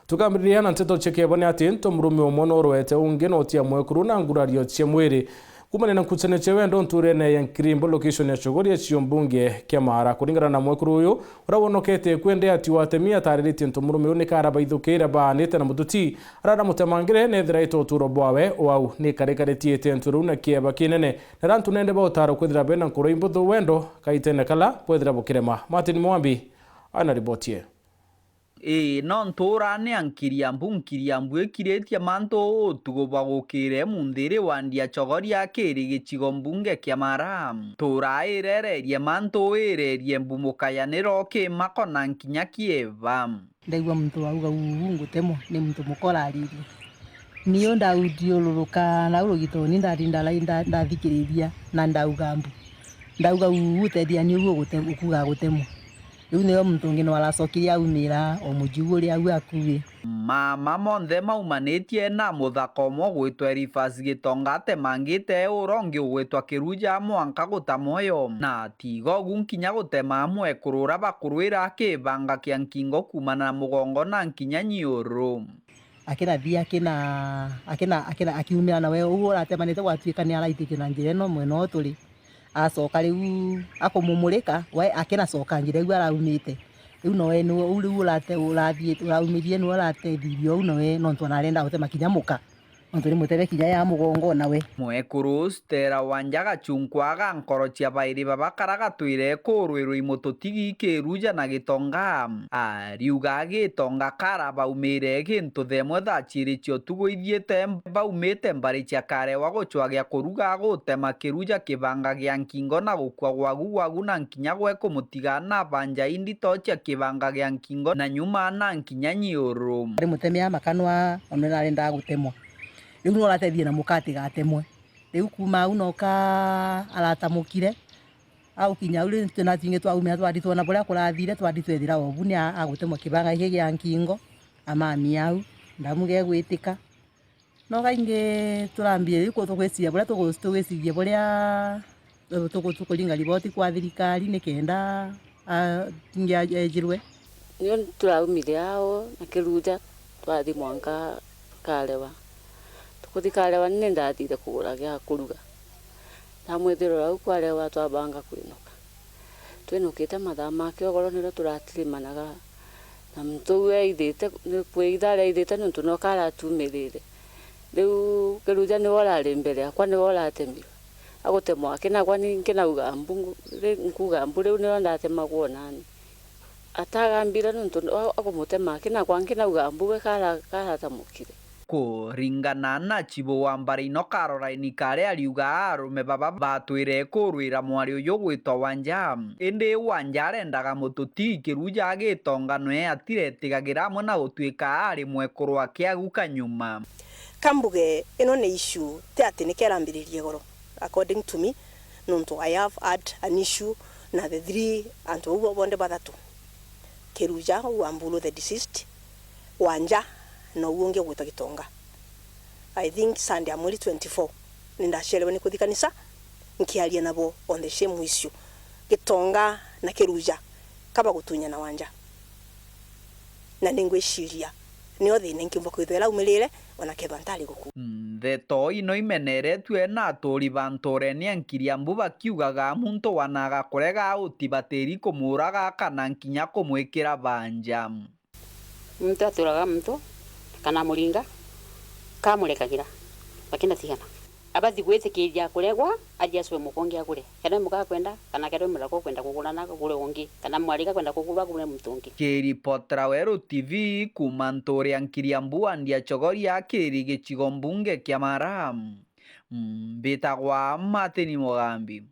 Tukambiriria na nteto chekebone ati ntomurume omwe orwete ungi notia mwekuru na ngurario cia mwiri kumana na nkutsane chewendo nturene ya Nkirimbo location ya Chogori ya Chiombunge Kiamara kuringana na mwekuru uyu urawonokete kwende ati watemia taririti ntomurume uni karabaithukira banite na mututi arara mutemangire nethira itoturo bwawe wau ni karekaretiete nturu na kieba kinene na rantu nende bautaro kwithira bena nkuru imbuthu wendo kaitene kala kwithira bukirema Martin Mwambi ana ribotie. No nturane Nkiriambu ekiretia manto tugoba gukire mundire wandia Chogori akiri gicigo mbunge Kiamara turaerererie manto ererie mbumukayaniro ke makona nkinya Kieva ndaigwa muntu auga ngutemo ni muntu mukorariri niyo ndaudiuluruka na urugitoni ndathikiriria na ndauga utedia ni uguo kuga gutemo riu niyo muntu ngino aracokiria aumira o mujigu uri au akuwe mama monthe maumanetie na muthako mo gwitwa Rivers Gitonga temangite urongi gwitwa Kiruja mwanka gutamoyo na tigo gunkinya gutema amwe kurura bakurwira kibanga kia nkingo kumana na mugongo na nkinya nyiuru akirathia akiumira na we uguo uratemanite gwatuika ni araitike na njira no mweno turi acoka riu akumumurika we akinacoka njira igu araumite riu nowe ni uriu urathie uraumirie ni urateithirio nowe no ntwana arenda gutema kinyamuka onto ni mutebe kinya ya mugongo nawe mwekuru Stella Wanjaga chunkwaga nkorochia bairi babakaraga twire kurwiro imototigi Kiruja na Gitonga ariuga Gitonga kara baumire gintu themwe thachiri cio tugoithiete baumite mbari cia kare wa guchwagia kuruga gutema Kiruja kibanga gia nkingo na gukwa gwagu na nkinya gwe kumutiga na banja indito cia kibanga gia nkingo na nyuma na nkinya nyiuru ari mutemia makanwa onera arenda gutemwa riu no arateithia na mukati gatemwe riu kuma unoka aratamukire au kinya uri tuna tinge twaumira twanditwo na buria kurathire twanditwethira obu ni agutemwa kibanga gike gia nkingo amami au ndamuge gwitika no gainge turambie riu kutugwiciria buria tugwiciria buria tukuringa riboti kwa thirikari ni kenda ngia ejirwe niyo turaumire ao na Kiruja twathi mwanka karewa kuthikarewa nne ndathire kugura gya kuruga na mwithiro rau kwarewa twabanga twinukite mathaa ma kiogoro niro turatirimanaga na muntu we ithite kwithara ithite nuntu no kara tumirire riu Kiruja ni orari mbere akwa ni oratemire agutemwa kinagwa ninauga mbungu nkuga mbure niro ndatemagwo nani atagambira nuntu agumutema kinagwa nkinauga mbuwe kara tamukire kuringana na Chibo Wambari no Caroline kare ariuga arume baba batwire kurwira mwari uyu gwitwa Wanja indi Wanja arendaga mututi Kiruja Gitonga nwe atiretigagira mo na gutwika ari mwekuru akiaguka nyuma kambuge ino ni issue te ati ni kerambiririe goro according to me nuntu I have had an issue na the three antu ugo bonde bathatu Kiruja Wambulu the deceased Wanja no uonge gwita Gitonga I think Sunday amweri 24 nindashelewe ni kuthikanisa nkiaria nabo on the same issue Gitonga na Kiruja kaba gutunya na Wanja na ningwiciria ni othe nenkimbo kwithera umilire ona kebantali guku Theto ino imeneretwe na tori bantore ni Nkiriambu bakiugaga muntu wanaga kurega utibateri kumuraga kana nkinya kumwikira banja muntu aturaga muntu kana muringa kamurekagira bakina tigana abathi gwitikiria kuregwa ajiaswe mukongi akure kana muka kwenda kana kero murako kwenda kugurana kugure wongi kana mwariga kwenda kugura kugure mtungi Kiripotera Weru TV kumantore Nkiriambu andia Chogori akiri gicigo mbunge Kiamara mbitagwa Martin Mugambi.